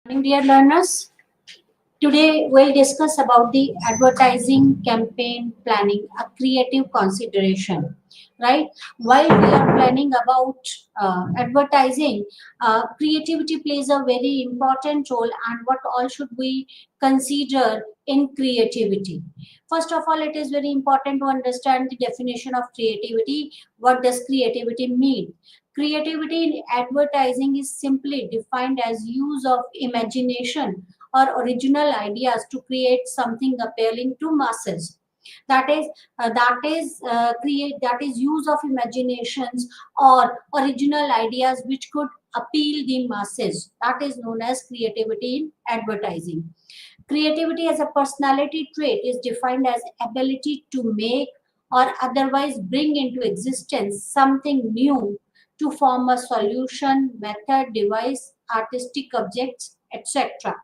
Morning, dear learners. Today we'll discuss about the advertising campaign planning, a creative consideration. Right? While we are planning about advertising, creativity plays a very important role, and what all should we consider in creativity? First of all, it is very important to understand the definition of creativity. What does creativity mean? Creativity in advertising is simply defined as use of imagination or original ideas to create something appealing to masses. That is use of imaginations or original ideas which could appeal the masses. That is known as creativity in advertising. Creativity as a personality trait is defined as ability to make or otherwise bring into existence something new to form a solution, method, device, artistic objects, etc.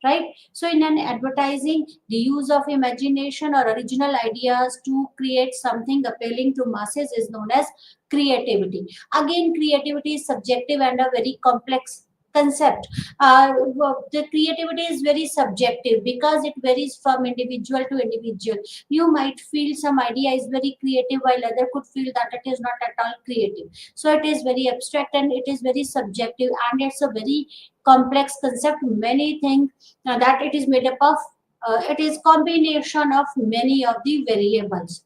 Right? So, in an advertising, the use of imagination or original ideas to create something appealing to masses is known as creativity. Again, creativity is subjective and a very complex concept. The creativity is very subjective because it varies from individual to individual. You might feel some idea is very creative while other could feel that it is not at all creative. So it is very abstract and it is very subjective, and it's a very complex concept. Many think that it is made up of it is combination of many of the variables.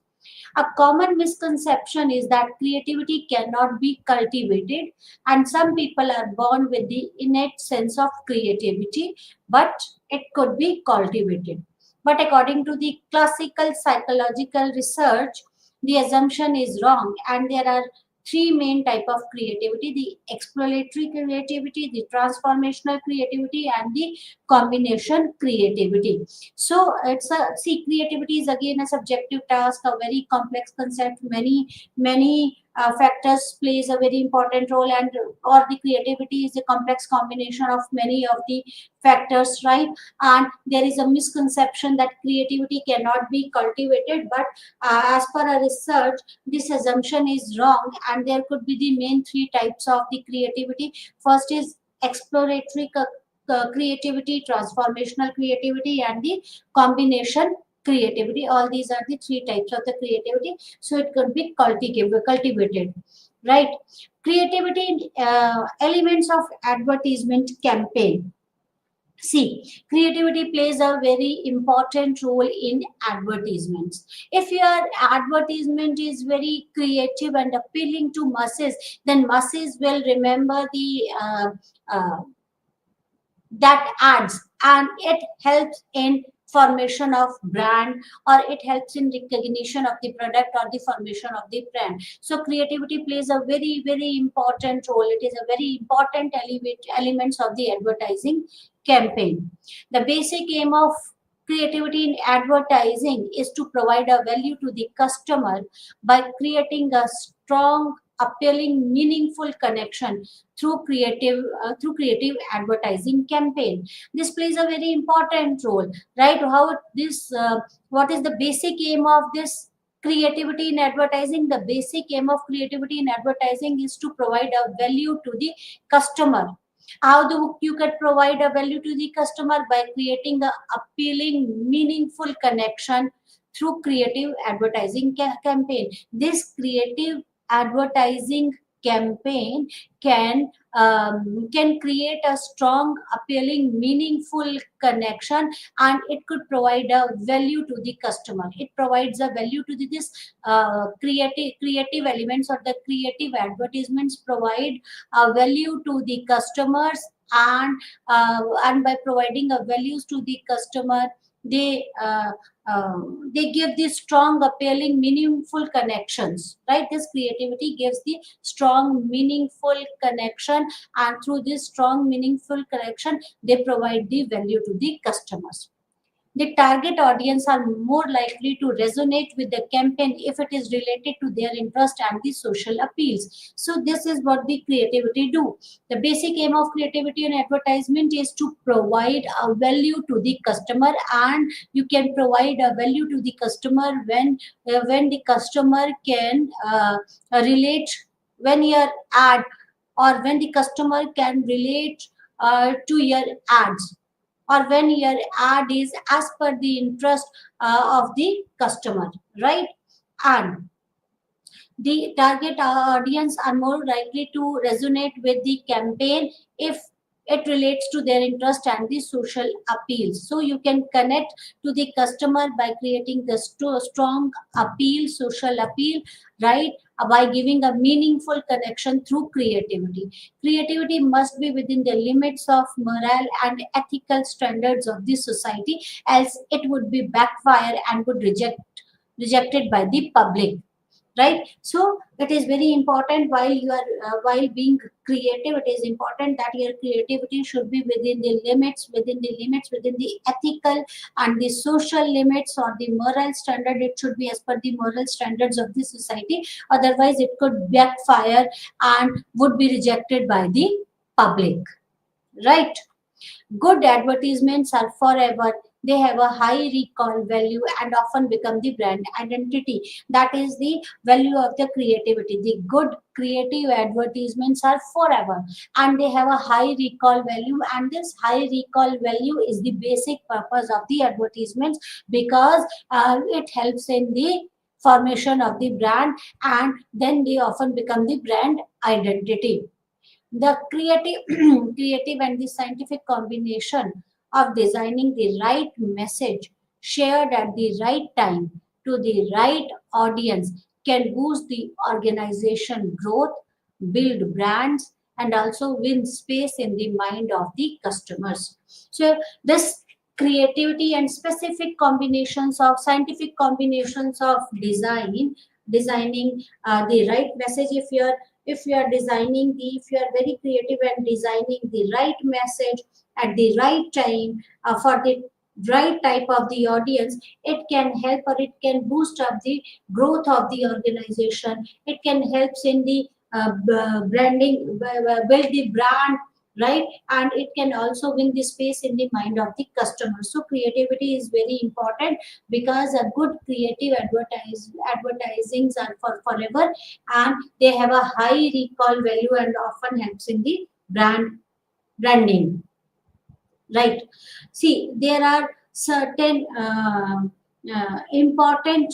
A common misconception is that creativity cannot be cultivated, and some people are born with the innate sense of creativity, but it could be cultivated. But according to the classical psychological research, the assumption is wrong, and there are three main type of creativity: the exploratory creativity, the transformational creativity, and the combination creativity. So it's a see, creativity is again a subjective task, a very complex concept. Many factors plays a very important role, and or the creativity is a complex combination of many of the factors, right? And there is a misconception that creativity cannot be cultivated, but as per a research, this assumption is wrong, and there could be the main three types of the creativity. First is exploratory creativity, transformational creativity, and the combination creativity. All these are the three types of the creativity. So it could be cultivated, right? Creativity elements of advertisement campaign. See, creativity plays a very important role in advertisements. If your advertisement is very creative and appealing to masses, then masses will remember the uh, that ads, and it helps in formation of brand, or it helps in recognition of the product or the formation of the brand. So creativity plays a very important role. It is a very important elements of the advertising campaign. The basic aim of creativity in advertising is to provide a value to the customer by creating a strong, appealing, meaningful connection through creative advertising campaign. This plays a very important role, right? What is the basic aim of this creativity in advertising? The basic aim of creativity in advertising is to provide a value to the customer. How do you can provide a value to the customer? By creating a appealing, meaningful connection through creative advertising campaign. This creative advertising campaign can create a strong, appealing, meaningful connection, and it could provide a value to the customer. It provides a value to this creative elements, or the creative advertisements provide a value to the customers, and by providing a values to the customer, they uh, they give these strong, appealing, meaningful connections, right? This creativity gives the strong, meaningful connection, and through this strong, meaningful connection, they provide the value to the customers. The target audience are more likely to resonate with the campaign if it is related to their interest and the social appeals. So this is what the creativity do. The basic aim of creativity and advertisement is to provide a value to the customer, and you can provide a value to the customer when the customer can relate, when your ad, or when the customer can relate to your ads, or when your ad is as per the interest of the customer, right? And the target audience are more likely to resonate with the campaign if it relates to their interest and the social appeal. So you can connect to the customer by creating the strong appeal, social appeal, right? By giving a meaningful connection through creativity. Creativity must be within the limits of moral and ethical standards of the society, else it would be backfire and would rejected by the public, right? So it is very important while you are while being creative, it is important that your creativity should be within the limits, within the ethical and the social limits, or the moral standard. It should be as per the moral standards of the society, otherwise it could backfire and would be rejected by the public, right? Good advertisements are forever. They have a high recall value and often become the brand identity. That is the value of the creativity. The good creative advertisements are forever and they have a high recall value. And this high recall value is the basic purpose of the advertisements, because it helps in the formation of the brand, and then they often become the brand identity. The creative creative and the scientific combination of designing the right message shared at the right time to the right audience can boost the organization growth, build brands, and also win space in the mind of the customers. So this creativity and specific combinations of scientific combinations of designing the right message. If you are designing the if you are very creative and designing the right message at the right time for the right type of the audience, it can help, or it can boost up the growth of the organization. It can help in the branding, build the brand, right? And it can also win the space in the mind of the customer. So creativity is very important, because a good creative advertisings are for forever, and they have a high recall value and often helps in the branding, right? See, there are certain important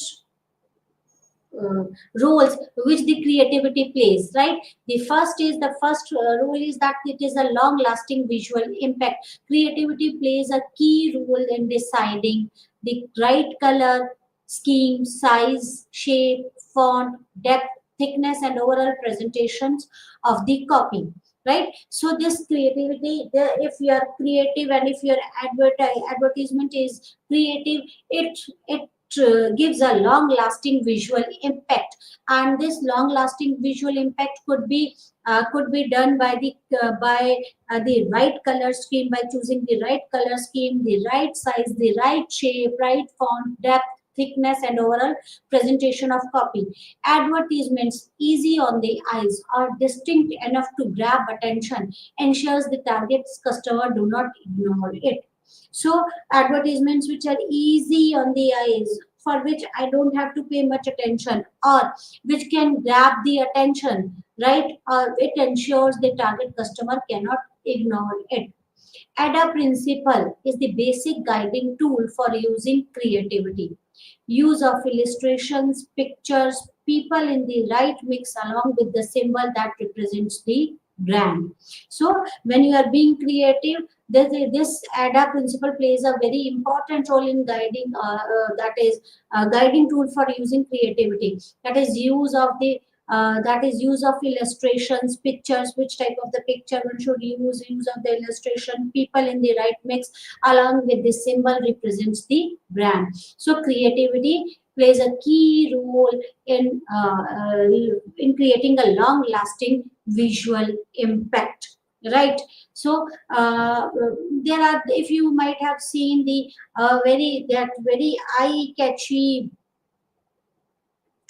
uh, roles which the creativity plays, right? The first role is that it is a long lasting visual impact. Creativity plays a key role in deciding the right color scheme, size, shape, font, depth, thickness, and overall presentations of the copy, right? So this creativity, if you are creative and if your advertisement is creative, it gives a long lasting visual impact. And this long lasting visual impact could be done by the right color scheme, by choosing the right color scheme, the right size, the right shape, right font, depth, thickness, and overall presentation of copy. Advertisements easy on the eyes are distinct enough to grab attention, ensures the target customer do not ignore it. So advertisements which are easy on the eyes, for which I don't have to pay much attention, or which can grab the attention, right? Or it ensures the target customer cannot ignore it. ADA principle is the basic guiding tool for using creativity. Use of illustrations, pictures, people in the right mix along with the symbol that represents the brand. So when you are being creative, this ADA principle plays a very important role in guiding. That is a guiding tool for using creativity. That is use of illustrations, pictures, which type of the picture one should use of the illustration, people in the right mix along with the symbol represents the brand. So creativity plays a key role in creating a long lasting visual impact, right? So there are, if you might have seen the very eye catchy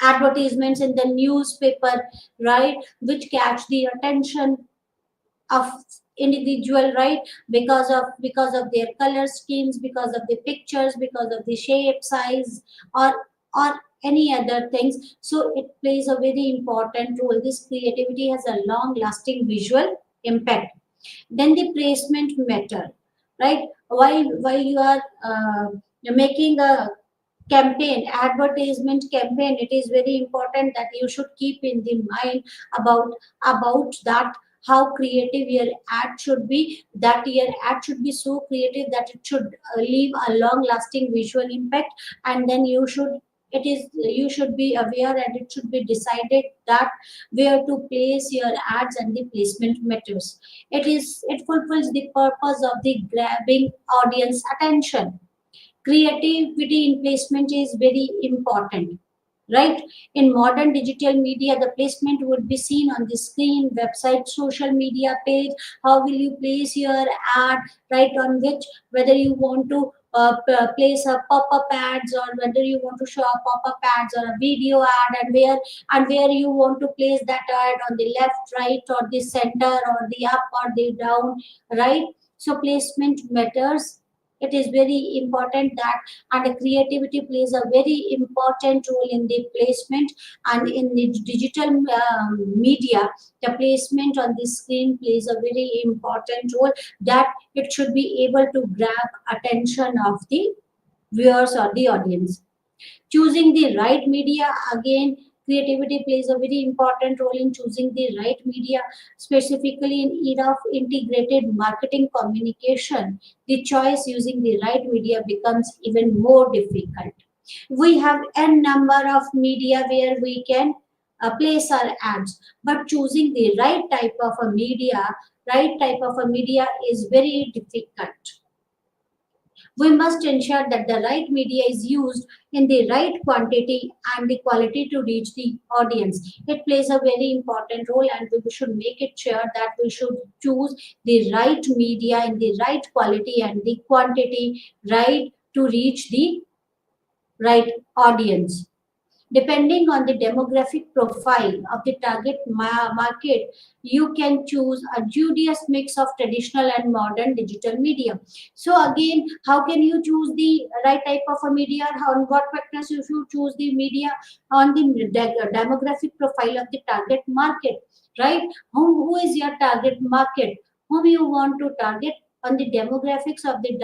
advertisements in the newspaper, right, which catch the attention of individual, right? Because of their color schemes, because of the pictures, because of the shape, size, or any other things. So it plays a very important role. This creativity has a long lasting visual impact. Then the placement matter, right? While you are making a campaign, advertisement campaign, it is very important that you should keep in the mind about that, how creative your ad should be, that your ad should be so creative that it should leave a long lasting visual impact. And then you should be aware, and it should be decided that where to place your ads, and the placement matters. It fulfills the purpose of the grabbing audience attention. Creativity in placement is very important, right? In modern digital media, the placement would be seen on the screen, website, social media page. How will you place your ad, right? On which, whether you want to place a pop-up ads, or whether you want to show a pop-up ads or a video ad, and where you want to place that ad, on the left, right, or the center, or the up or the down, right? So placement matters. It is very important that, and the creativity plays a very important role in the placement. And in the digital media, the placement on the screen plays a very important role, that it should be able to grab attention of the viewers or the audience. Choosing the right media, again, creativity plays a very important role in choosing the right media, specifically in era of integrated marketing communication. The choice using the right media becomes even more difficult. We have n number of media where we can place our ads, but choosing the right type of a media is very difficult. We must ensure that the right media is used in the right quantity and the quality to reach the audience. It plays a very important role, and we should make it sure that we should choose the right media in the right quality and the quantity, right, to reach the right audience. Depending on the demographic profile of the target market, you can choose a judicious mix of traditional and modern digital media. So again, how can you choose the right type of a media? How, on what factors you should choose the media? On the demographic profile of the target market, right? Who is your target market? Whom you want to target? On the demographics of the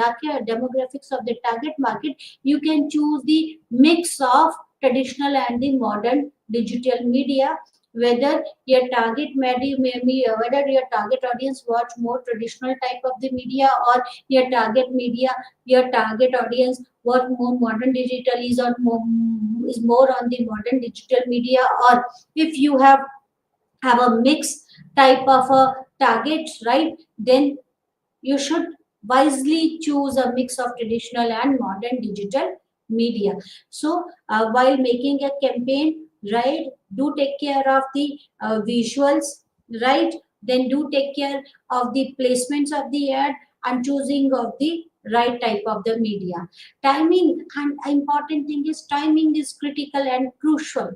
target market, you can choose the mix of traditional and the modern digital media, whether your target whether your target audience watch more traditional type of the media, or your target audience watch more modern digital, is more on the modern digital media. Or if you have a mix type of a target, right, then you should wisely choose a mix of traditional and modern digital media. So, while making a campaign, right, do take care of the visuals, right? Then do take care of the placements of the ad and choosing of the right type of the media. Timing, and important thing is timing is critical and crucial,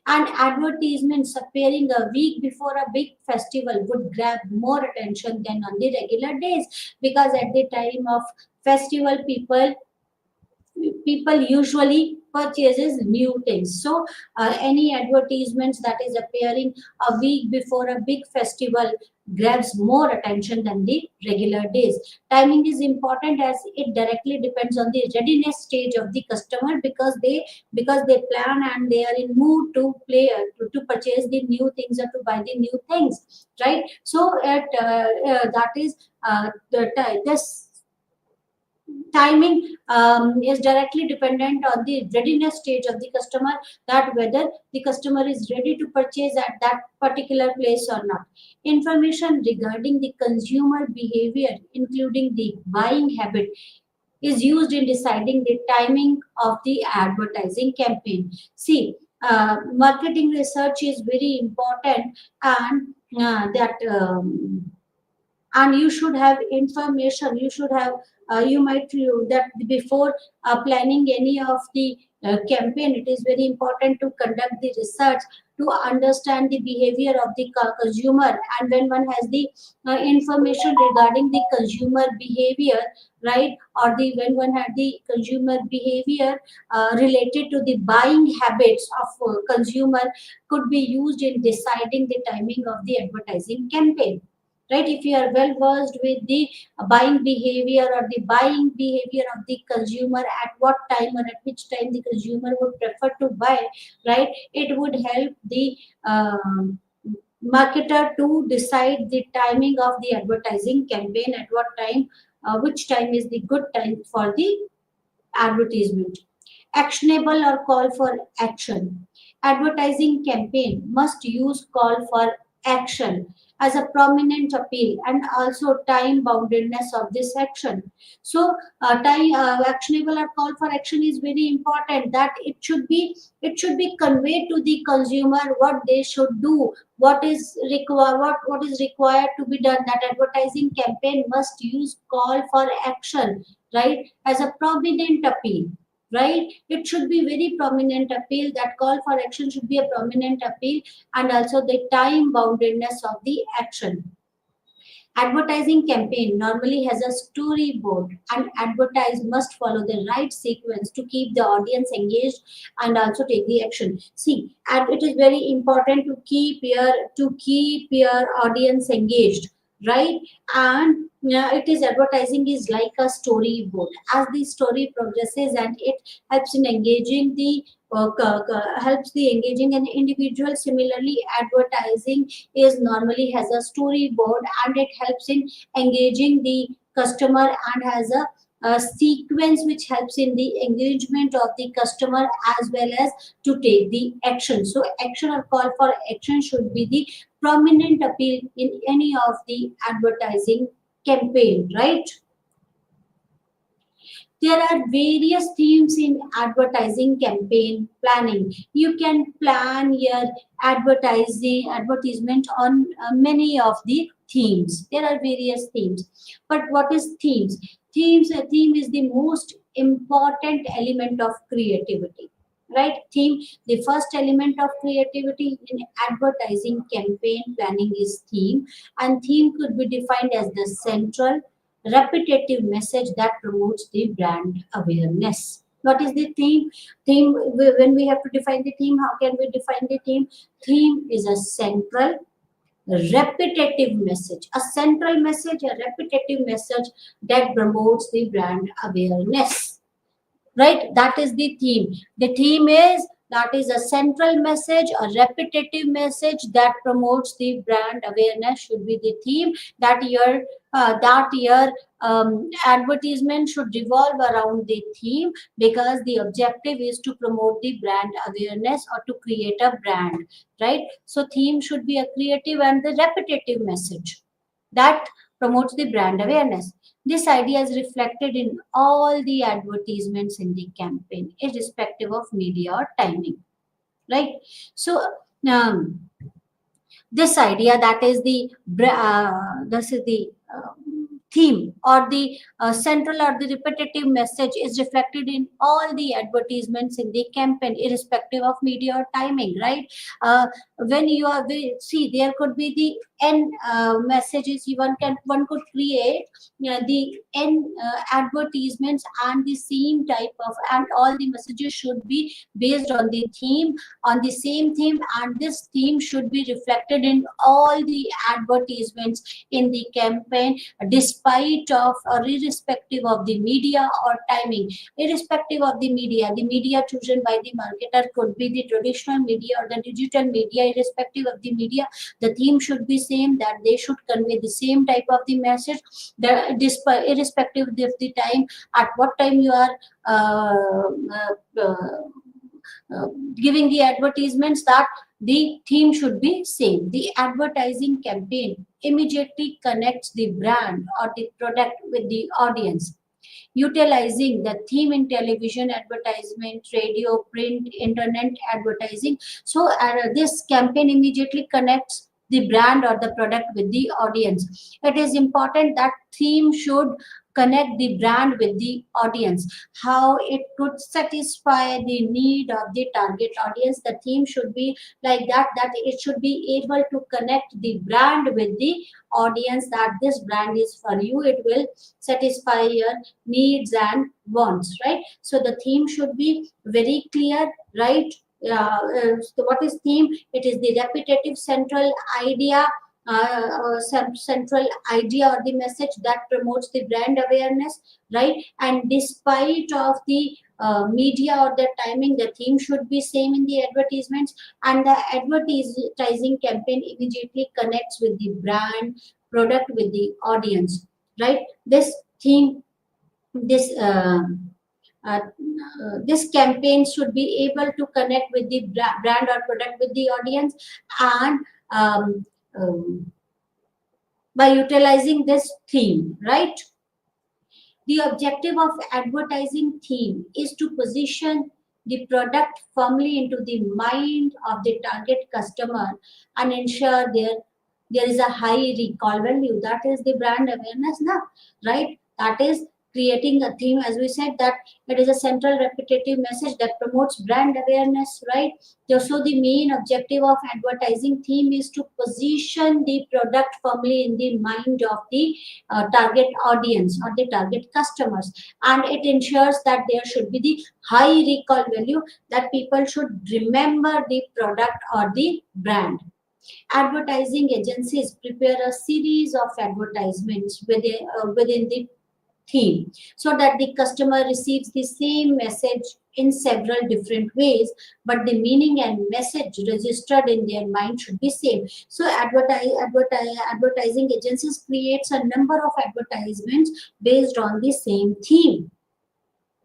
and advertisements appearing a week before a big festival would grab more attention than on the regular days, because at the time of festival, people usually purchases new things. So any advertisements that is appearing a week before a big festival grabs more attention than the regular days. Timing is important as it directly depends on the readiness stage of the customer, because they plan and they are in mood to play to purchase the new things or to buy the new things, right? So that is this timing is directly dependent on the readiness stage of the customer, that whether the customer is ready to purchase at that particular place or not. Information regarding the consumer behavior, including the buying habit, is used in deciding the timing of the advertising campaign. See, marketing research is very important, and you should have information. You should have you might that before planning any of the campaign, it is very important to conduct the research to understand the behavior of the consumer. And when one has the information regarding the consumer behavior, right, or the when one had the consumer behavior related to the buying habits of consumer, could be used in deciding the timing of the advertising campaign. right? If you are well versed with the buying behavior or the buying behavior of the consumer, at what time or at which time the consumer would prefer to buy, right? It would help the um, marketer to decide the timing of the advertising campaign, at what time, which time is the good time for the advertisement. Actionable or call for action. Advertising campaign must use call for action as a prominent appeal, and also time boundedness of this action. So, time actionable or call for action is very important. That it should be conveyed to the consumer what they should do, what is required to be done. That advertising campaign must use call for action, right, as a prominent appeal, right? It should be very prominent appeal. That call for action should be a prominent appeal, and also the time boundedness of the action. Advertising campaign normally has a storyboard, and advertise must follow the right sequence to keep the audience engaged and also take the action. See, and it is very important to keep your audience engaged, right? And it is advertising is like a storyboard. As the story progresses, and it helps in engaging the helps the engaging an individual. Similarly, advertising is normally has a storyboard, and it helps in engaging the customer, and has a sequence which helps in the engagement of the customer as well as to take the action. So action or call for action should be the prominent appeal in any of the advertising campaign, right? There are various themes in advertising campaign planning. You can plan your advertisement on many of the themes. There are various themes. But what is themes? A theme is the most important element of creativity. Right? Theme, the first element of creativity in advertising campaign planning is theme, and theme could be defined as the central repetitive message that promotes the brand awareness. What is the theme? When we have to define the theme, how can we define the theme? Theme is a central repetitive message, a central message, a repetitive message that promotes the brand awareness, right? That is the theme. The theme is that is a central message, a repetitive message that promotes the brand awareness should be the theme. That your advertisement should revolve around the theme, because the objective is to promote the brand awareness or to create a brand, right? So theme should be a creative and the repetitive message that promotes the brand awareness. This idea is reflected in all the advertisements in the campaign, irrespective of media or timing, right? So, um, this idea, that is the this is the theme or the central or the repetitive message, is reflected in all the advertisements in the campaign, irrespective of media or timing, right? When you are see, there could be the n messages. One could create the n advertisements, and the same type of, and all the messages should be based on the theme, on the same theme, and this theme should be reflected in all the advertisements in the campaign, despite of or irrespective of the media or timing. Irrespective of the media chosen by the marketer could be the traditional media or the digital media. Irrespective of the media, the theme should be same, that they should convey the same type of the message. Irrespective of the time, at what time you are giving the advertisements, that the theme should be same. The advertising campaign immediately connects the brand or the product with the audience, utilizing the theme in television advertisement, radio, print, internet advertising. So this campaign immediately connects the brand or the product with the audience. It is important that theme should connect the brand with the audience. How it could satisfy the need of the target audience. The theme should be like that, that it should be able to connect the brand with the audience, that this brand is for you. It will satisfy your needs and wants, right? So the theme should be very clear, right? So what is theme? It is the repetitive central idea central idea or the message that promotes the brand awareness, right? And despite of the media or the timing, the theme should be same in the advertisements, and the advertising campaign immediately connects with the brand product with the audience, right? This campaign should be able to connect with the brand or product with the audience, and um, um, by utilizing this theme, right? The objective of advertising theme is to position the product firmly into the mind of the target customer and ensure there is a high recall value. That is the brand awareness now, right? That is creating a theme, as we said, that it is a central repetitive message that promotes brand awareness, right? So the main objective of advertising theme is to position the product firmly in the mind of the target audience or the target customers, and it ensures that there should be the high recall value, that people should remember the product or the brand. Advertising agencies prepare a series of advertisements within the theme so that the customer receives the same message in several different ways, but the meaning and message registered in their mind should be same. So advertising agencies creates a number of advertisements based on the same theme,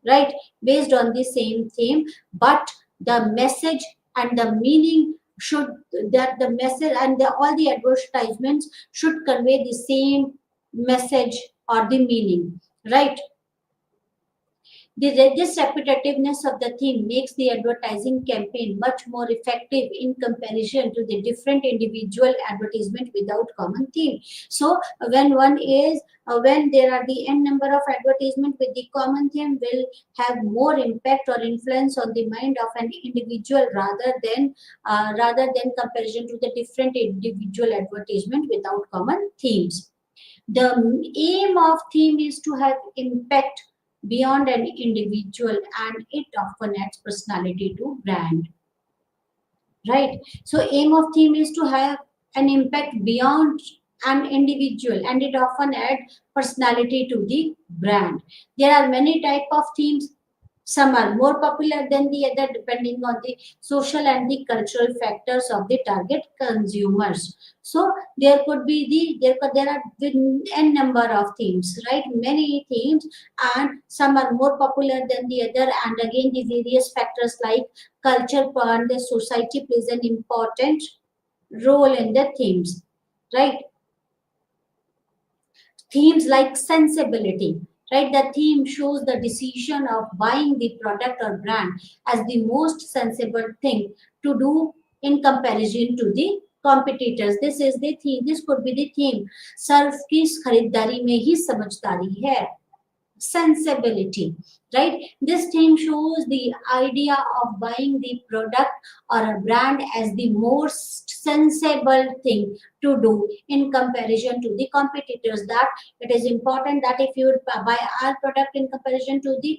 right? Based on the same theme, but the message and the meaning should, that the message and all the advertisements should convey the same message or the meaning, right? This repetitiveness of the theme makes the advertising campaign much more effective in comparison to the different individual advertisement without common theme. So when there are the n number of advertisement with the common theme, will have more impact or influence on the mind of an individual rather than comparison to the different individual advertisement without common themes. The aim of theme is to have impact beyond an individual, and it often adds personality to brand, right? So aim of theme is to have an impact beyond an individual, and it often adds personality to the brand. There are many type of themes. Some are more popular than the other depending on the social and the cultural factors of the target consumers. So there are the n number of themes, right? Many themes, and some are more popular than the other. And again, the various factors like culture and the society plays an important role in the themes, right? Themes like sensibility, right? The theme shows the decision of buying the product or brand as the most sensible thing to do in comparison to the competitors. This is the theme. This could be the theme. Surf की खरीदारी में ही समझदारी है, sensibility, right? This theme shows the idea of buying the product or a brand as the most sensible thing to do in comparison to the competitors. That it is important that if you buy our product in comparison to the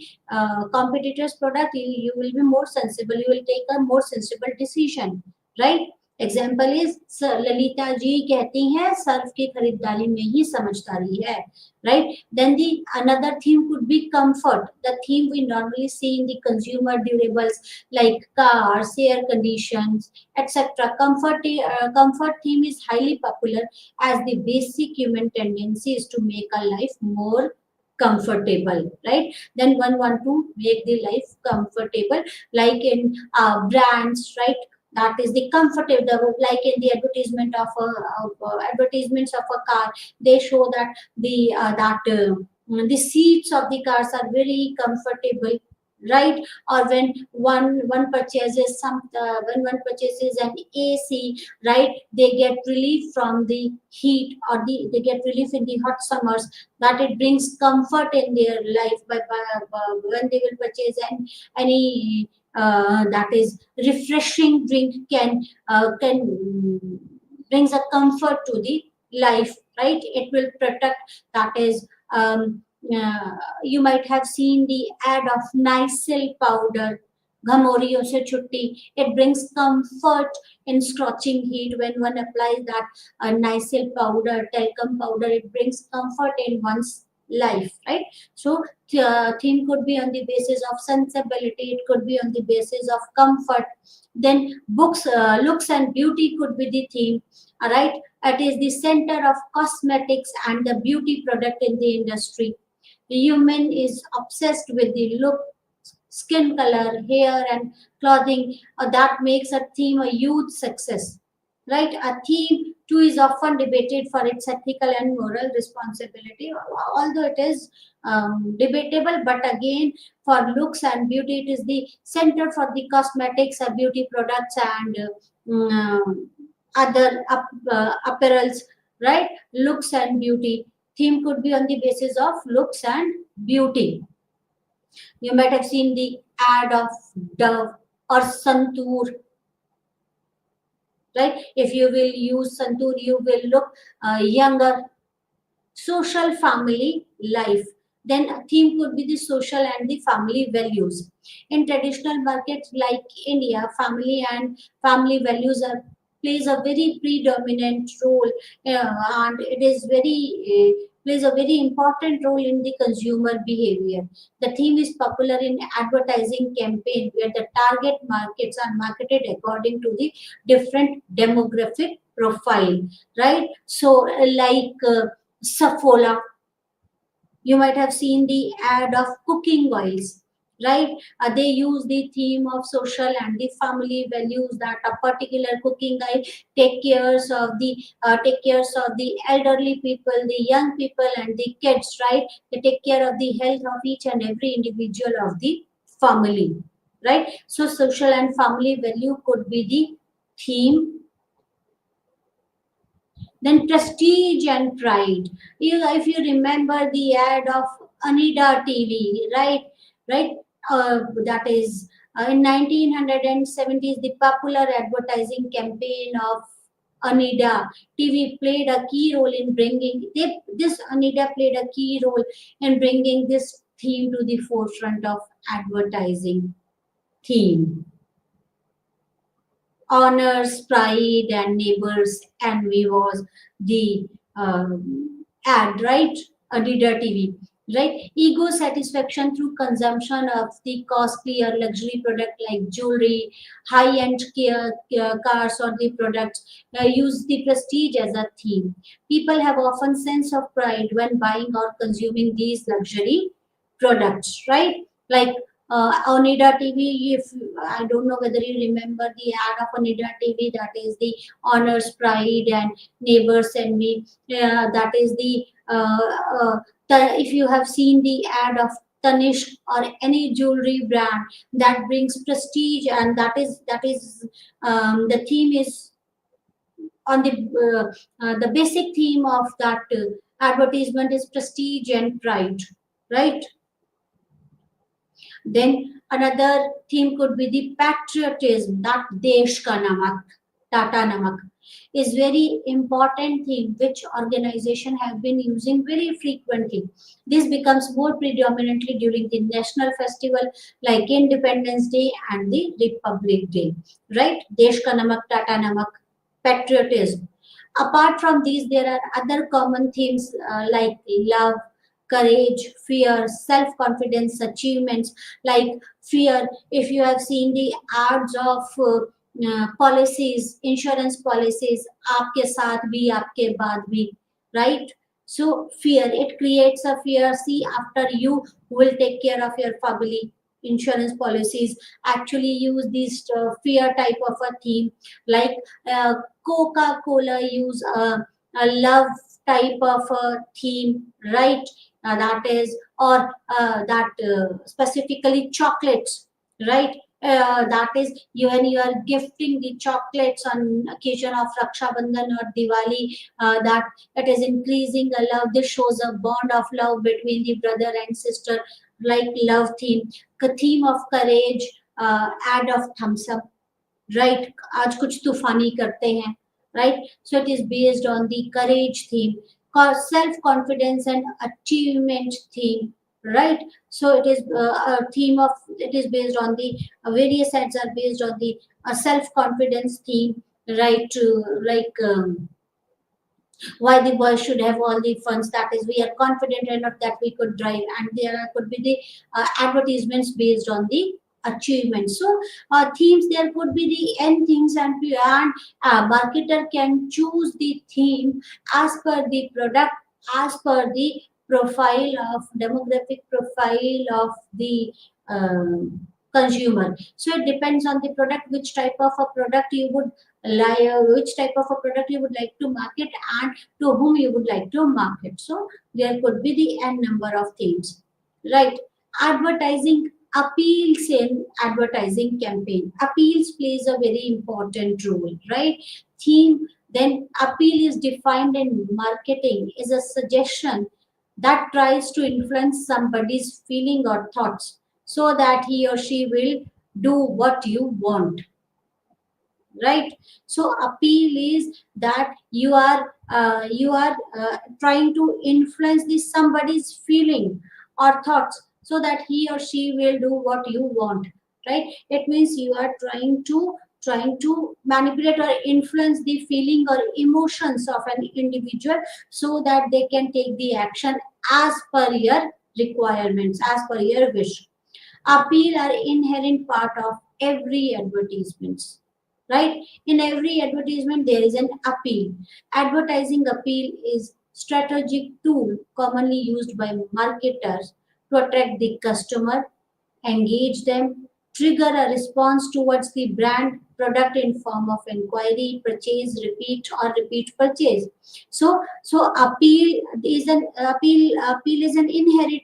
competitors product, you will be more sensible, you will take a more sensible decision, right? Example is Lalita ji कहती हैं Surf की खरीदारी में ही समझदारी है, right? Then the another theme could be comfort. The theme we normally see in the consumer durables like cars, air conditions, etc. Comfort theme is highly popular as the basic human tendency is to make our life more comfortable, right? Then one want to make the life comfortable, like in brands, right? That is the comfortable, like in the advertisements of a car, they show that the seats of the cars are very comfortable, right? Or when one purchases an AC, right, they get relief from the heat, or they get relief in the hot summers, that it brings comfort in their life when they will purchase any that is refreshing drink can brings a comfort to the life, right? It will protect, that is you might have seen the ad of Nicel powder, घमौरियों से छुट्टी. It brings comfort in scorching heat when one applies that Nycil powder, talcum powder. It brings comfort in one's life, right? So theme could be on the basis of sensibility. It could be on the basis of comfort. Then books, looks and beauty could be the theme. All right, it is the center of cosmetics and the beauty product in the industry. The human is obsessed with the look, skin color, hair, and clothing. That makes a theme a huge success. Right? A theme too is often debated for its ethical and moral responsibility, although it is debatable. But again, for looks and beauty, it is the center for the cosmetics, beauty products, and other apparels. Right? Looks and beauty. Theme could be on the basis of looks and beauty. You might have seen the ad of Dove or Santoor, right? If you will use Santoor, you will look younger. Social family life. Then a theme could be the social and the family values. In traditional markets like India, family and family values are plays a very predominant role, and it is very plays a very important role in the consumer behavior. The theme is popular in advertising campaign where the target markets are marketed according to the different demographic profile, right? So like Saffola, you might have seen the ad of cooking oils, right? They use the theme of social and the family values that a particular cooking oil take cares of the elderly people, the young people, and the kids, right? They take care of the health of each and every individual of the family, right? So social and family value could be the theme. Then prestige and pride. If you remember the ad of Anida TV, right? Right? That is in 1970s, the popular advertising campaign of Anida TV played a key role in this Anida played a key role in bringing this theme to the forefront of advertising theme. Honors, pride, and neighbors envy was the ad, right? Adida TV, right? Ego satisfaction through consumption of the costly or luxury product like jewelry, high-end cars, or the products use the prestige as a theme. People have often sense of pride when buying or consuming these luxury products, right? Like Onida TV, if I don't know whether you remember the ad of Onida TV, that is the honors, pride, and neighbors and me. That is the if you have seen the ad of Tanishq or any jewelry brand that brings prestige, and that is the theme is on the basic theme of that advertisement is prestige and pride, right? Then another theme could be the patriotism, that Desh ka namak, Tata namak, is very important theme which organization have been using very frequently. This becomes more predominantly during the national festival like Independence Day and the Republic Day, right? Desh ka namak, Tata namak, patriotism. Apart from these, there are other common themes like love, courage, fear, self confidence, achievements. Like fear, if you have seen the ads of policies, insurance policies, आपके साथ भी आपके बाद भी, right? So fear, it creates a fear. See, after you will take care of your family. Insurance policies actually use this fear type of a theme. Like Coca-Cola use a love type of a theme, right? That is, or that specifically chocolates, right? That is, when you are gifting the chocolates on occasion of Raksha Bandhan or Diwali, that it is increasing the love. This shows a bond of love between the brother and sister, like love theme. The theme of courage, ad of thumbs up, right? आज कुछ तूफानी करते हैं, right? So it is based on the courage theme, self confidence and achievement theme, right? So it is a theme of, it is based on the various ads are based on the self confidence theme, right? To like why the boys should have all the funds, that is we are confident enough that we could drive, and there could be the advertisements based on the achievements. So themes, there could be the n things, and marketer can choose the theme as per the product, as per the profile of demographic profile of the consumer. So it depends on the product, which type of a product you would like, which type of a product you would like to market, and to whom you would like to market. So there could be the n number of themes, right? Advertising appeals in advertising campaign. Appeals plays a very important role, right? Theme, then appeal is defined in marketing is a suggestion that tries to influence somebody's feeling or thoughts so that he or she will do what you want, right? So appeal is that you are trying to influence this somebody's feeling or thoughts so that he or she will do what you want, right? It means you are trying to manipulate or influence the feeling or emotions of an individual so that they can take the action as per your requirements, as per your wish. Appeal are inherent part of every advertisements, right? In every advertisement there is an appeal. Advertising appeal is strategic tool commonly used by marketers to attract the customer, engage them, trigger a response towards the brand product in form of inquiry, purchase, repeat or repeat purchase. So appeal is an inherent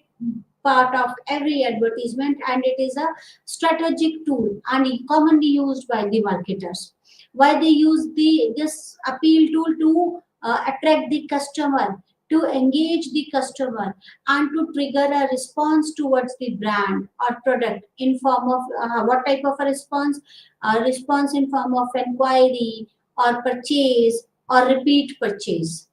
part of every advertisement, and it is a strategic tool and commonly used by the marketers. Why they use the this appeal tool to attract the customer, to engage the customer, and to trigger a response towards the brand or product in form of what type of a response? A response in form of inquiry or purchase or repeat purchase.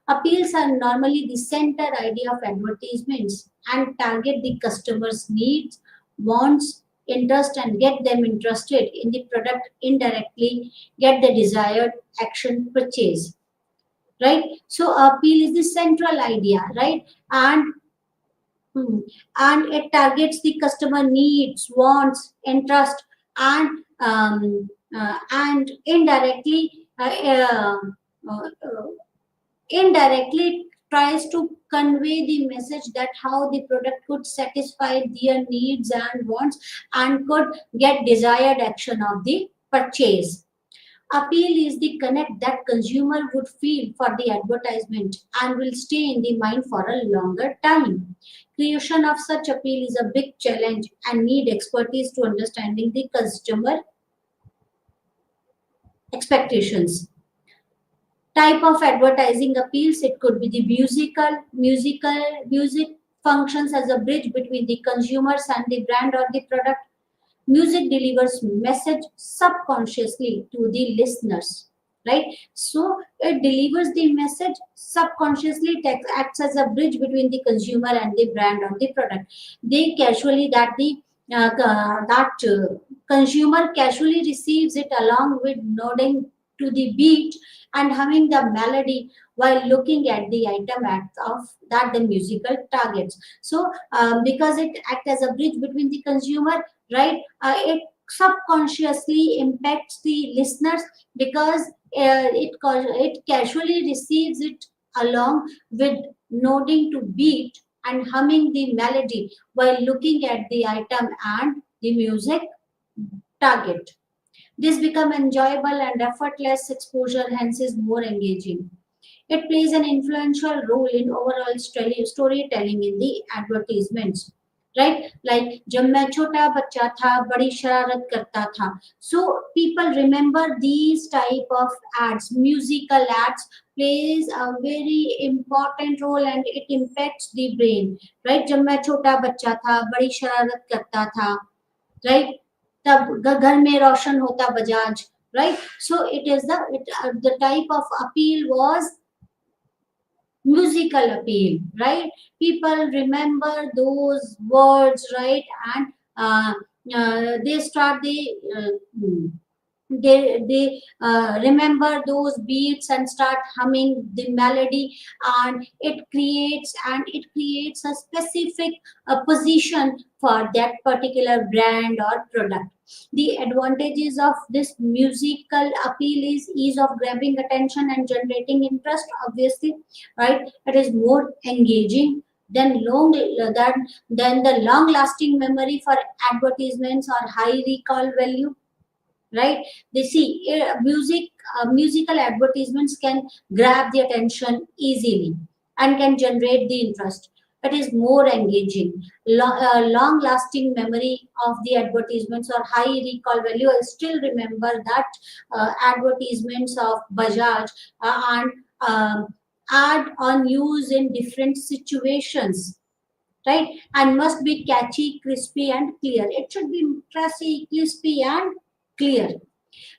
Appeals are normally the center idea of advertisements and target the customer's needs, wants, interest, and get them interested in the product, indirectly get the desired action purchase, right? So appeal is the central idea, right? And it targets the customer needs, wants, interest, and indirectly tries to convey the message that how the product could satisfy their needs and wants and could get desired action of the purchase. Appeal is the connect that consumer would feel for the advertisement and will stay in the mind for a longer time. Creation of such appeal is a big challenge and need expertise to understanding the customer expectations. Type of advertising appeals, it could be the music functions as a bridge between the consumers and the brand or the product. Music delivers message subconsciously to the listeners, right? So it delivers the message subconsciously, it acts as a bridge between the consumer and the brand or the product. They casually that the that consumer casually receives it along with nodding to the beat and humming the melody while looking at the item act of that the musical targets. So because it acts as a bridge between the consumer, right? It subconsciously impacts the listeners because it casually receives it along with nodding to beat and humming the melody while looking at the item and the music target. This become enjoyable and effortless exposure, hence is more engaging. It plays an influential role in overall storytelling in the advertisements, right? Like जब मैं छोटा बच्चा था बड़ी शरारत करता था. So people remember these type of ads, musical ads plays a very important role and it impacts the brain, right? जब मैं छोटा बच्चा था बड़ी शरारत करता था, right? तब घर में रोशन होता Bajaj, right? So it is the type of appeal was musical appeal, right? People remember those words, right? And they start they remember those beats and start humming the melody, and it creates a specific position for that particular brand or product. The advantages of this musical appeal is ease of grabbing attention and generating interest, obviously, right? It is more engaging than the long lasting memory for advertisements or high recall value, right? They see musical advertisements can grab the attention easily and can generate the interest. It is more engaging. Long lasting memory of the advertisements or high recall value. I still remember that advertisements of Bajaj and ad on use in different situations, right? And must be catchy, crispy, and clear. It should be classy, crispy, and clear.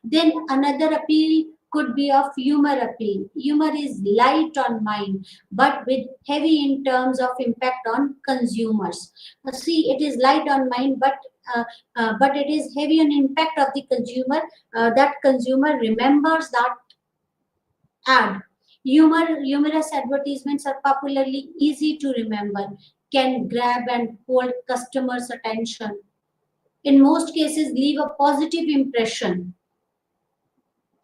Then another appeal could be of humor appeal. Humor is light on mind, but with heavy in terms of impact on consumers. See, it is light on mind, but it is heavy on impact of the consumer. That consumer remembers that ad. Humorous advertisements are popularly easy to remember, can grab and hold customers' attention. In most cases, leave a positive impression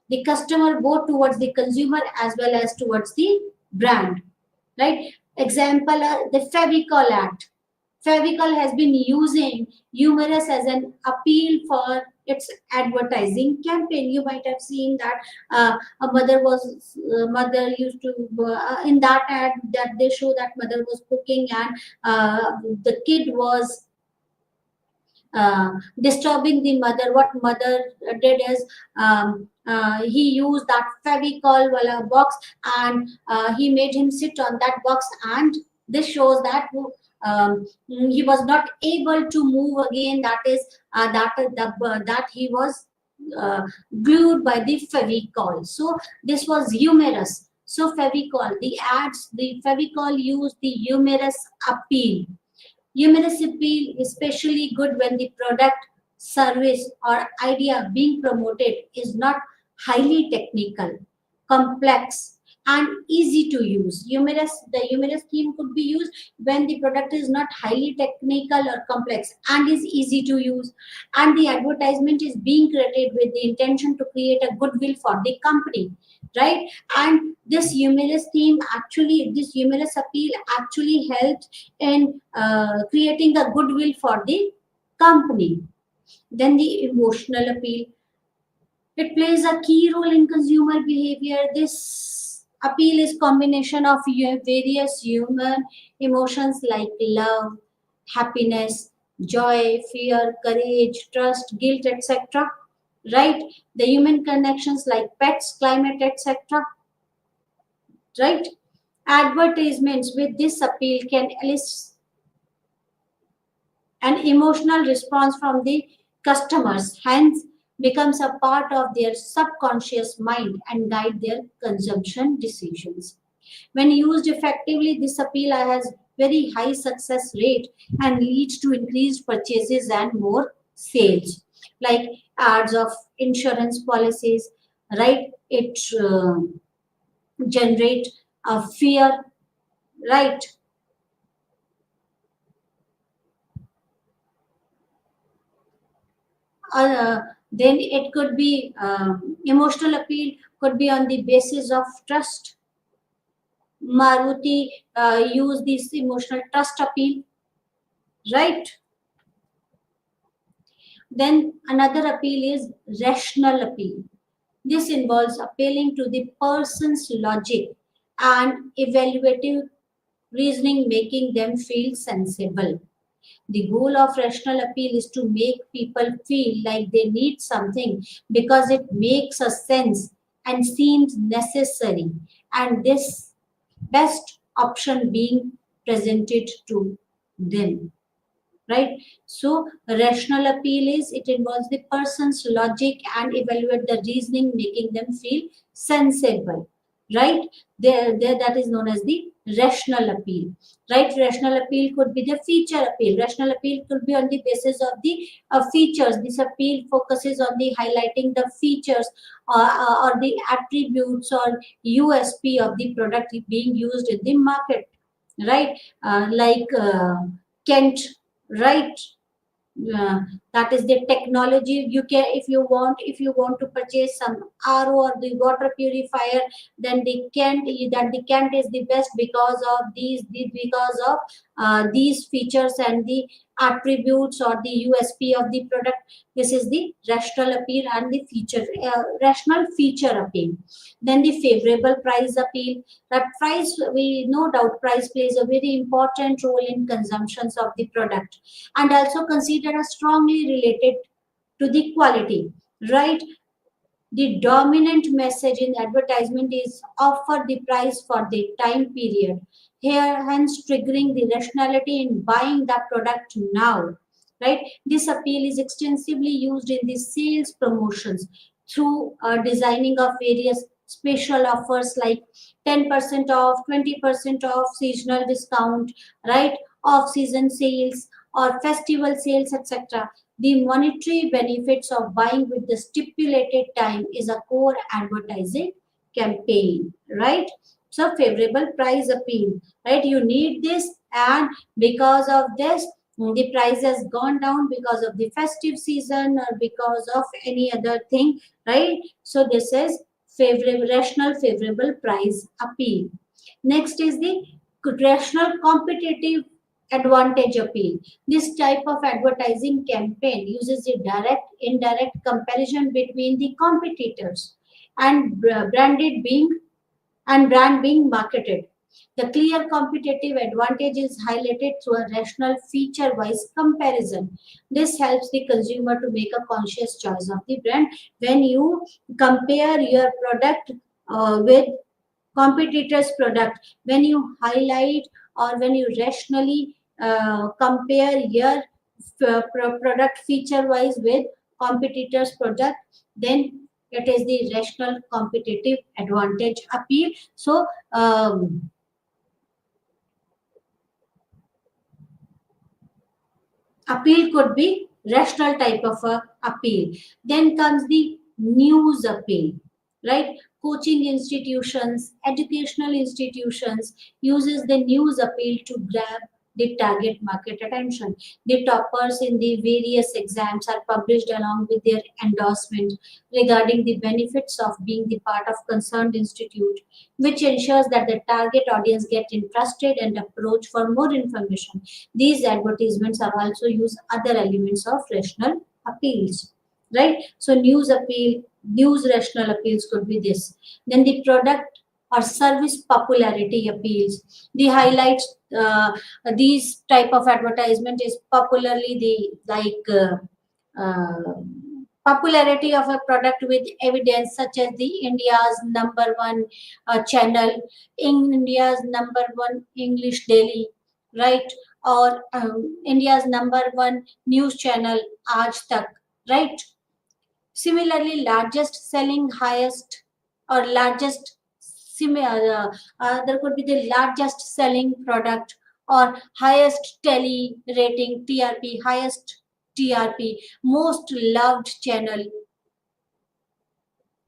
the customer both towards the consumer as well as towards the brand, right? Example, the Fevicol Act. Fevicol has been using humorous as an appeal for its advertising campaign. You might have seen that mother used to in that ad that they show that mother was cooking, and the kid was disturbing the mother. What mother did is he used that Fevicol wala box, and he made him sit on that box, and this shows that he was not able to move again. That is that he was uh, glued by the Fevicol. So this was humorous. So Fevicol, the Fevicol used the humorous appeal. Humorous appeal is especially good when the product, service, or idea being promoted is not highly technical, complex, and easy to use. The humorous theme could be used when the product is not highly technical or complex and is easy to use, and the advertisement is being created with the intention to create a goodwill for the company, right? And this humorous appeal actually helped in creating a goodwill for the company. Then the emotional appeal. It plays a key role in consumer behavior. This appeal is combination of various human emotions like love, happiness, joy, fear, courage, trust, guilt, etc. Right? The human connections like pets, climate, etc. Right? Advertisements with this appeal can elicit an emotional response from the customers, hence becomes a part of their subconscious mind and guide their consumption decisions. When used effectively, this appeal has very high success rate and leads to increased purchases and more sales. Like ads of insurance policies, right? It generate a fear, right? Then it could be emotional appeal could be on the basis of trust. Maruti used this emotional trust appeal, right? Then another appeal is rational appeal. This involves appealing to the person's logic and evaluative reasoning, making them feel sensible. The goal of rational appeal is to make people feel like they need something because it makes a sense and seems necessary, and this best option being presented to them. Right? So, rational appeal is it involves the person's logic and evaluate the reasoning, making them feel sensible. right? There that is known as the rational appeal, right? Rational appeal could be the feature appeal. Rational appeal could be on the basis of the features. This appeal focuses on the highlighting the features or the attributes or USP of the product being used in the market, right? Like Kent, right? uh, that is the technology. You can, if you want to purchase some RO or the water purifier, then the Kent is the best because of because of these features and the attributes or the USP of the product. This is the rational appeal and the rational feature appeal. Then the favorable price appeal. That price, we no doubt price plays a very important role in consumptions of the product, and also considered as strongly related to the quality, right? The dominant message in advertisement is offer the price for the time period, here hence triggering the rationality in buying the product now, right? This appeal is extensively used in the sales promotions through designing of various special offers like 10% off, 20% off, seasonal discount, right? Off season sales or festival sales, etc. The monetary benefits of buying with the stipulated time is a core advertising campaign, right? So favorable price appeal, right? You need this, and because of this, the price has gone down because of the festive season or because of any other thing, right? So this is favorable, rational favorable price appeal. Next is the rational competitive advantage appeal. This type of advertising campaign uses a direct indirect comparison between the competitors and branded being and brand being marketed. The clear competitive advantage is highlighted through a rational feature wise comparison. This helps the consumer to make a conscious choice of the brand. When you compare your product with competitors product, when you highlight or when you rationally compare your product feature wise with competitors product, then it is the rational competitive advantage appeal. So appeal could be rational type of a appeal. Then comes the news appeal, right? Coaching institutions, educational institutions uses the news appeal to grab the target market attention. The toppers in the various exams are published along with their endorsement regarding the benefits of being the part of concerned institute, which ensures that the target audience get interested and approach for more information. These advertisements are also use other elements of rational appeals, right? So news appeal, news rational appeals could be this. Then the product or service popularity appeals. The highlights these type of advertisement is popularly the uh, popularity of a product with evidence, such as the India's number one channel, in India's number one English daily, right? Or India's number one news channel, Aaj Tak, right? Similarly, largest selling, highest or largest there could be the largest selling product or highest tele rating TRP, highest TRP, most loved channel,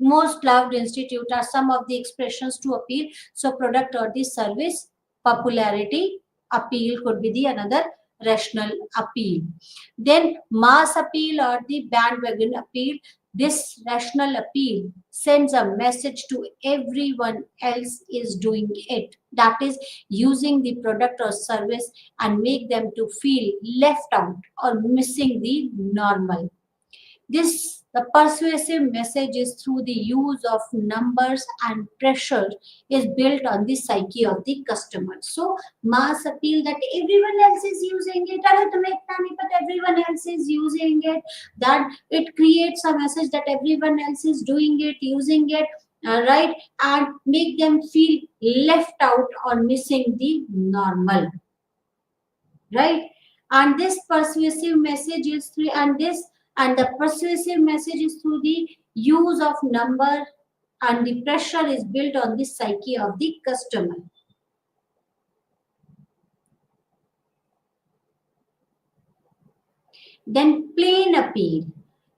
most loved institute are some of the expressions to appeal. So product or the service popularity appeal could be the another rational appeal. Then mass appeal or the bandwagon appeal. This rational appeal sends a message to everyone else is doing it. That is using the product or service and make them to feel left out or missing the normal. This the persuasive message is through the use of numbers and pressure is built on the psyche of the customer. So mass appeal that everyone else is using it, I have to make money, but everyone else is using it. That it creates a message that everyone else is doing it, using it, right, and make them feel left out or missing the normal, right? And this persuasive message is through and this and the persuasive message is through the use of number and the pressure is built on the psyche of the customer. Then plain appeal.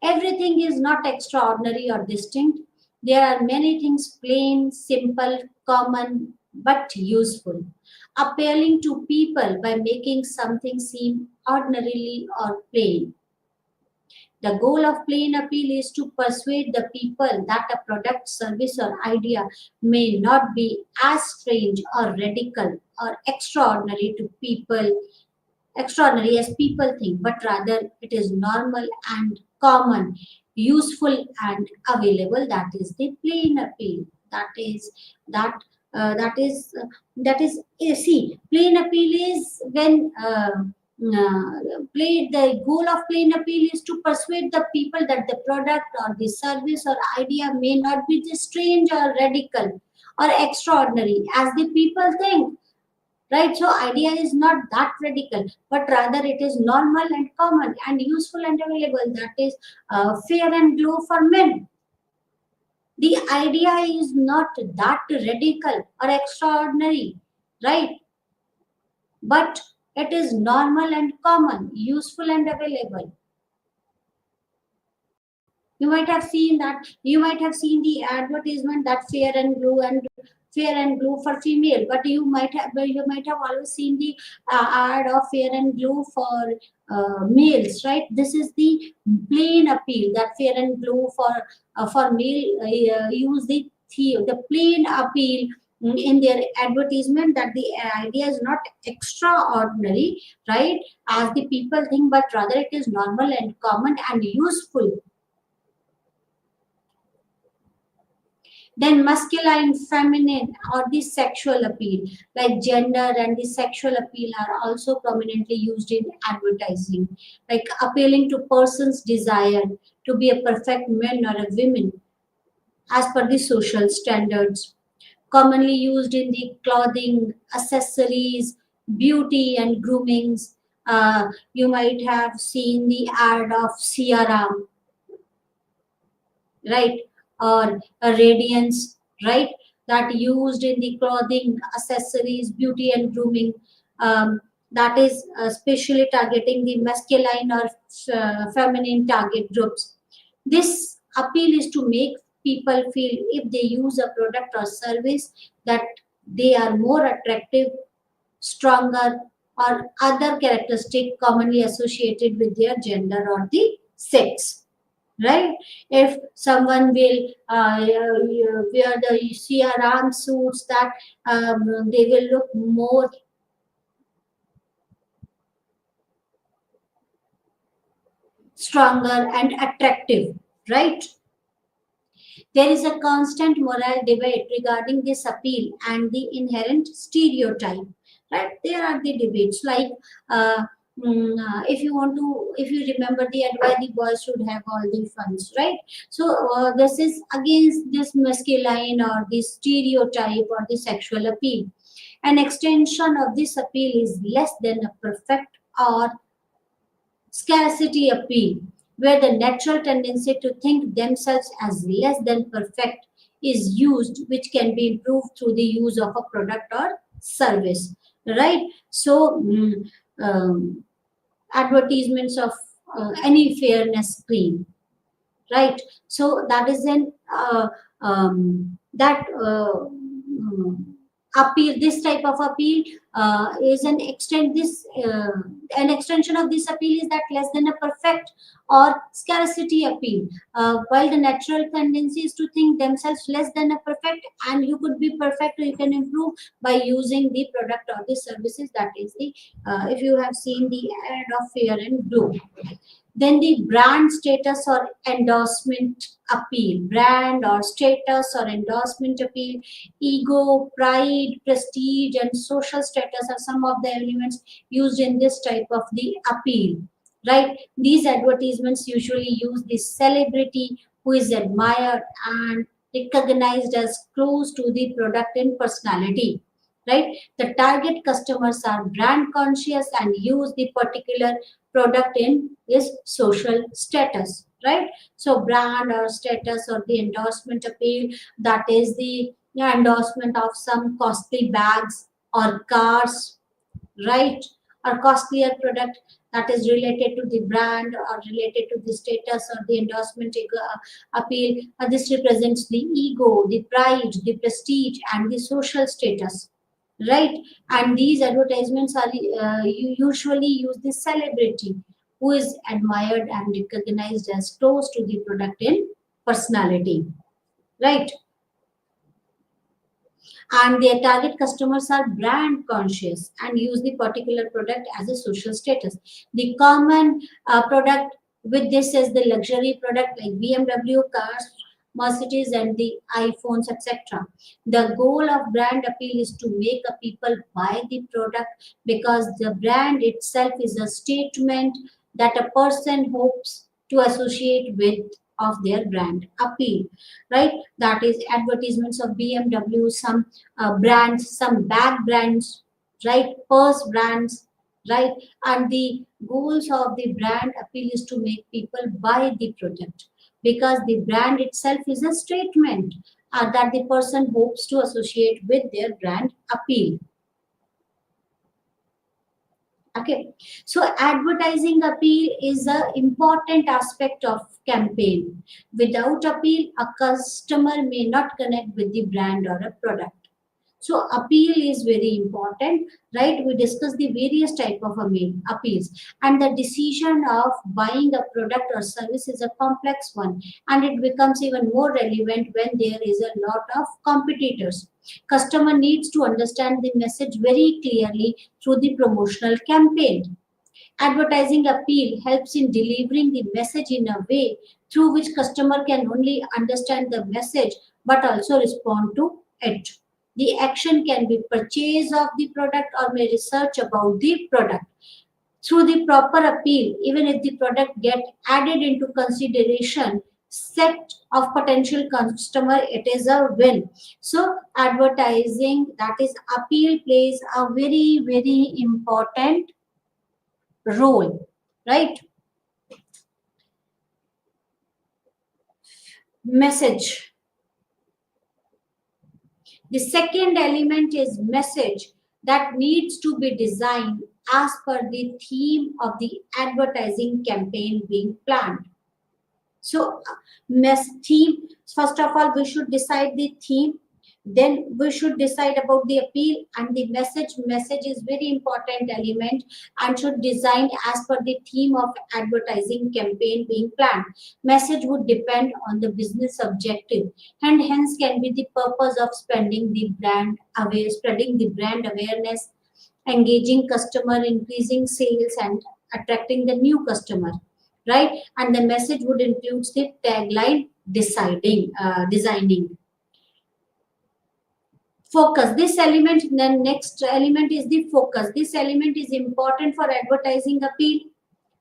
Everything is not extraordinary or distinct. There are many things plain, simple, common, but useful. Appealing to people by making something seem ordinarily or plain. The goal of plain appeal is to persuade the people that a product, service, or idea may not be as strange or radical or extraordinary as people think, but rather it is normal and common, useful and available. That is the plain appeal. That that is see, plain appeal is when the goal of plain appeal is to persuade the people that the product or the service or idea may not be just strange or radical or extraordinary as the people think, right? So idea is not that radical, but rather it is normal and common and useful and available. That is fair and glow for men. The idea is not that radical or extraordinary, right? But it is normal and common, useful and available. You might have seen that. You might have seen the advertisement that fair and glow for female, but you might have always seen the ad of fair and glow for males, right? This is the plain appeal that fair and glow for male use the plain appeal in their advertisement that the idea is not extraordinary, right, as the people think, but rather it is normal and common and useful. Then masculine, feminine, or the sexual appeal, like gender and the sexual appeal are also prominently used in advertising, like appealing to person's desire to be a perfect man or a woman as per the social standards. Commonly used in the clothing, accessories, beauty and groomings. You might have seen the ad of Siaram, right? Or a radiance, right? That used in the clothing, accessories, beauty and grooming. That is especially targeting the masculine or feminine target groups. This appeal is to make people feel if they use a product or service that they are more attractive, stronger, or other characteristic commonly associated with their gender or the sex, right? If someone will wear the CRM suits, that they will look more stronger and attractive, right? There is a constant moral debate regarding this appeal and the inherent stereotype, right? There are the debates like if you want to, if you remember the advice, the boys should have all the funds, right? So this is against this masculine or the stereotype or the sexual appeal. An extension of this appeal is less than a perfect or scarcity appeal, where the natural tendency to think themselves as less than perfect is used, which can be improved through the use of a product or service, right? So, advertisements of any fairness cream, right? So that is an that appeal. This type of appeal is an extension of this appeal is that less than a perfect or scarcity appeal, while the natural tendency is to think themselves less than a perfect, and you could be perfect or you can improve by using the product or the services. That is the if you have seen the ad of fair and blue. Then the brand status or endorsement appeal. Brand or status or endorsement appeal. Ego, pride, prestige, and social status are some of the elements used in this type of the appeal. Right? These advertisements usually use the celebrity who is admired and recognized as close to the product in personality, right? The target customers are brand conscious and use the particular product in its social status. right? So brand or status or the endorsement appeal, that is the endorsement of some costly bags or cars, right? Or costlier product that is related to the brand or related to the status or the endorsement appeal. This represents the ego, the pride, the prestige, and the social status, right? And these advertisements are usually use the celebrity who is admired and recognized as close to the product in personality, right? And their target customers are brand conscious and use the particular product as a social status. The common product with this is the luxury product like BMW cars, Mercedes, and the iPhones, etc. The goal of brand appeal is to make a people buy the product because the brand itself is a statement that a person hopes to associate with of their brand appeal, right? That is advertisements of BMW, some brands, some bag brands, right? Purse brands, right? And the goals of the brand appeal is to make people buy the product because the brand itself is a statement that the person hopes to associate with their brand appeal. Okay, so advertising appeal is an important aspect of campaign. Without appeal, a customer may not connect with the brand or a product. So appeal is very important, right? We discussed the various type of appeals, and the decision of buying a product or service is a complex one, and it becomes even more relevant when there is a lot of competitors. Customer needs to understand the message very clearly through the promotional campaign. Advertising appeal helps in delivering the message in a way through which customer can only understand the message but also respond to it. The action can be purchase of the product or may research about the product. Through the proper appeal, even if the product get added into consideration set of potential customer, it is a win. So advertising, that is appeal, plays a very very important role, right? Message. The second element is message that needs to be designed as per the theme of the advertising campaign being planned. So, theme, first of all, we should decide the theme. Then we should decide about the appeal and the message. Message is very important element and should design as per the theme of advertising campaign being planned. Message would depend on the business objective and hence can be the purpose of spending the brand aware, spreading the brand awareness, engaging customer, increasing sales, and attracting the new customer, right? And the message would include the tagline designing. Focus. This element, the next element is the focus. This element is important for advertising appeal.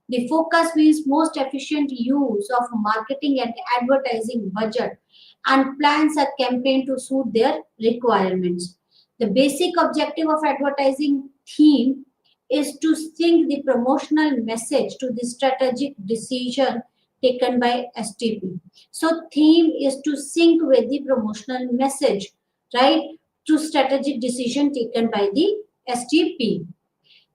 The focus means most efficient use of marketing and advertising budget and plans a campaign to suit their requirements. The basic objective of advertising theme is to sync the promotional message to the strategic decision taken by STP. So theme is to sync with the promotional message, right? To strategic decision taken by the STP.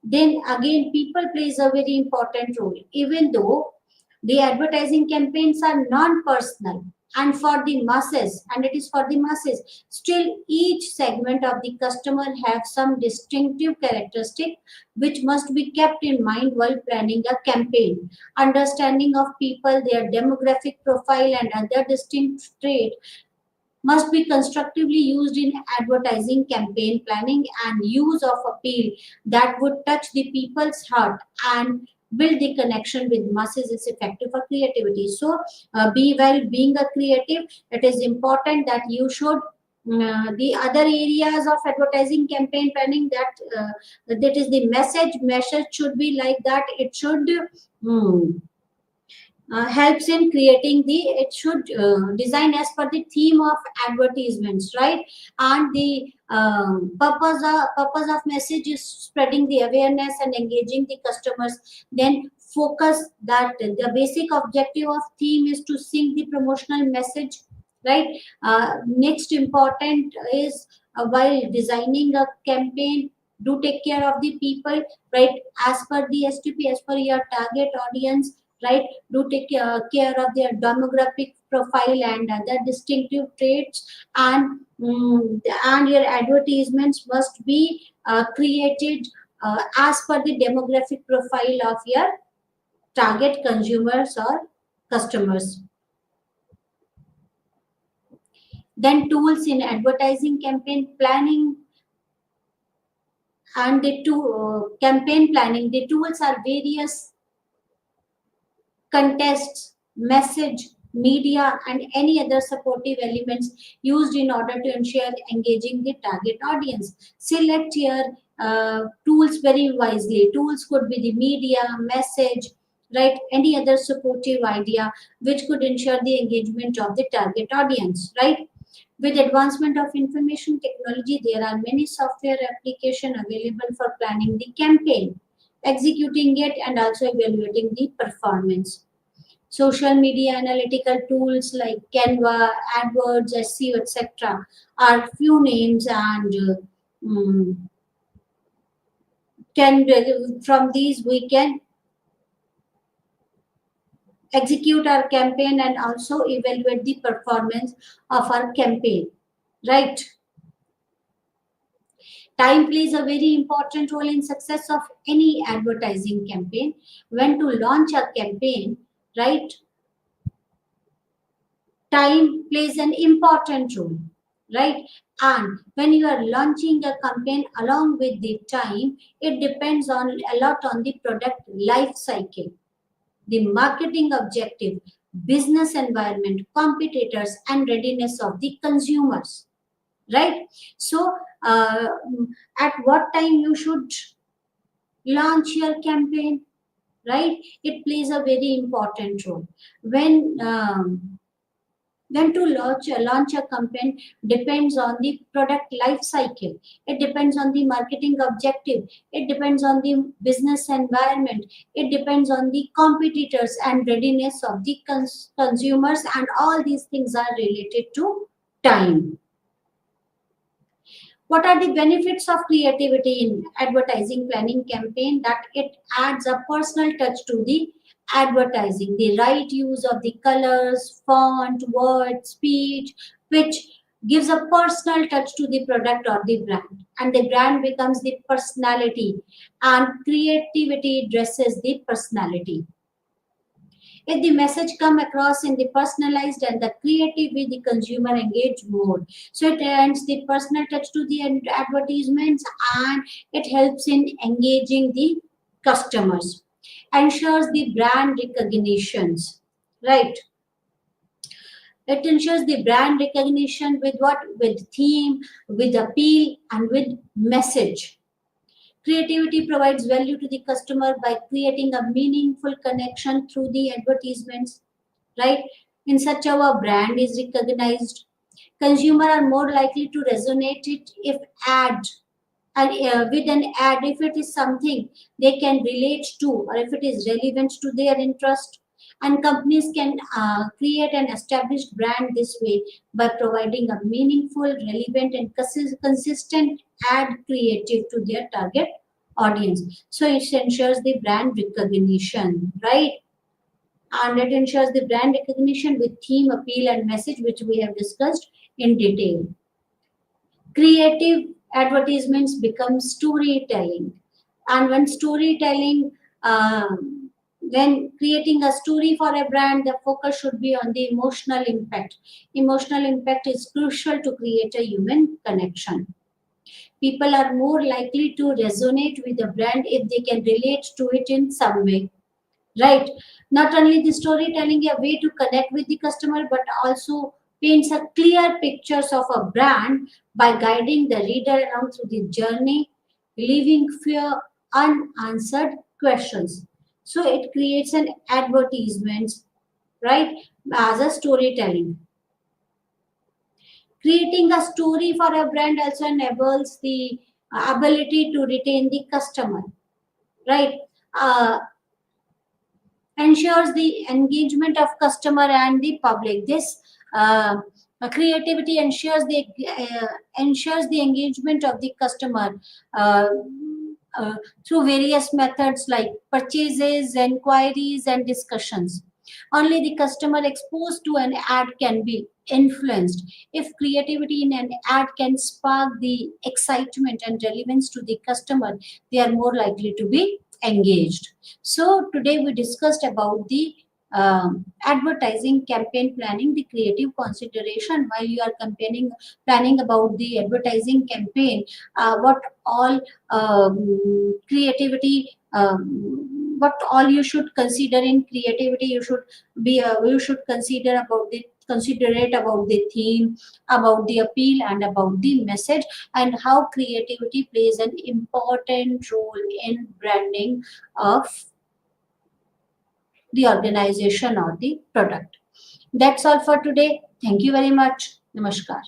Then again, people plays a very important role, even though the advertising campaigns are non-personal and for the masses, and it is for the masses, still each segment of the customer have some distinctive characteristic which must be kept in mind while planning a campaign. Understanding of people, their demographic profile, and other distinct traits must be constructively used in advertising campaign planning, and use of appeal that would touch the people's heart and build the connection with masses is effective for creativity. So be while being a creative, it is important that you should the other areas of advertising campaign planning, that is the message should be like that. It should helps in creating the, it should design as per the theme of advertisements, right? And the purpose of message is spreading the awareness and engaging the customers. Then focus that the basic objective of theme is to sync the promotional message, right? Next important is, while designing a campaign, do take care of the people, right? As per the STP, as per your target audience, right? Do take care of their demographic profile and other distinctive traits. And and your advertisements must be created as per the demographic profile of your target consumers or customers. Then tools in advertising campaign planning, and the campaign planning, the tools are various contests, message, media, and any other supportive elements used in order to ensure engaging the target audience. Select your tools very wisely. Tools could be the media, message, right? Any other supportive idea which could ensure the engagement of the target audience, right? With advancement of information technology, there are many software applications available for planning the campaign, executing it, and also evaluating the performance. Social media analytical tools like Canva, AdWords, SEO, etc. are few names, and mm, can from these we can execute our campaign and also evaluate the performance of our campaign, right? Time plays a very important role in success of any advertising campaign. When to launch a campaign, right? Time plays an important role, right? And when you are launching a campaign along with the time, it depends on a lot on the product life cycle, the marketing objective, business environment, competitors, and readiness of the consumers, right? So, at what time you should launch your campaign, right? It plays a very important role. When to launch a campaign depends on the product life cycle. It depends on the marketing objective. It depends on the business environment. It depends on the competitors and readiness of the consumers, and all these things are related to time. What are the benefits of creativity in advertising planning campaign? That it adds a personal touch to the advertising. The right use of the colors, font, word, speech, which gives a personal touch to the product or the brand. And the brand becomes the personality, and creativity dresses the personality. If the message come across in the personalized and the creative with the consumer engaged mode, so it adds the personal touch to the advertisements, and it helps in engaging the customers, ensures the brand recognitions, right? It ensures the brand recognition with what? With theme, with appeal, and with message. Creativity provides value to the customer by creating a meaningful connection through the advertisements, right? In such a way, brand is recognized. Consumer are more likely to resonate it if ad and with an ad, if it is something they can relate to, or if it is relevant to their interest. And companies can create an established brand this way by providing a meaningful, relevant, and consistent ad creative to their target audience. So it ensures the brand recognition, right? And it ensures the brand recognition with theme, appeal, and message, which we have discussed in detail. Creative advertisements become storytelling, and when storytelling, when creating a story for a brand, the focus should be on the emotional impact. Emotional impact is crucial to create a human connection. People are more likely to resonate with the brand if they can relate to it in some way, right? Not only the storytelling a way to connect with the customer, but also paints a clear pictures of a brand by guiding the reader along through the journey, leaving few unanswered questions. So it creates an advertisement, right? As a storytelling. Creating a story for a brand also enables the ability to retain the customer, right? Uh, ensures the engagement of customer and the public. This creativity ensures the engagement of the customer uh, uh, through various methods like purchases, inquiries, and discussions. Only the customer exposed to an ad can be influenced. If creativity in an ad can spark the excitement and relevance to the customer, they are more likely to be engaged. So today we discussed about the advertising campaign planning, the creative consideration while you are campaigning planning about the advertising campaign. What all creativity. What all you should consider in creativity, you should considerate about the theme, about the appeal, and about the message, and how creativity plays an important role in branding of the organization or the product. That's all for today. Thank you very much. Namaskar.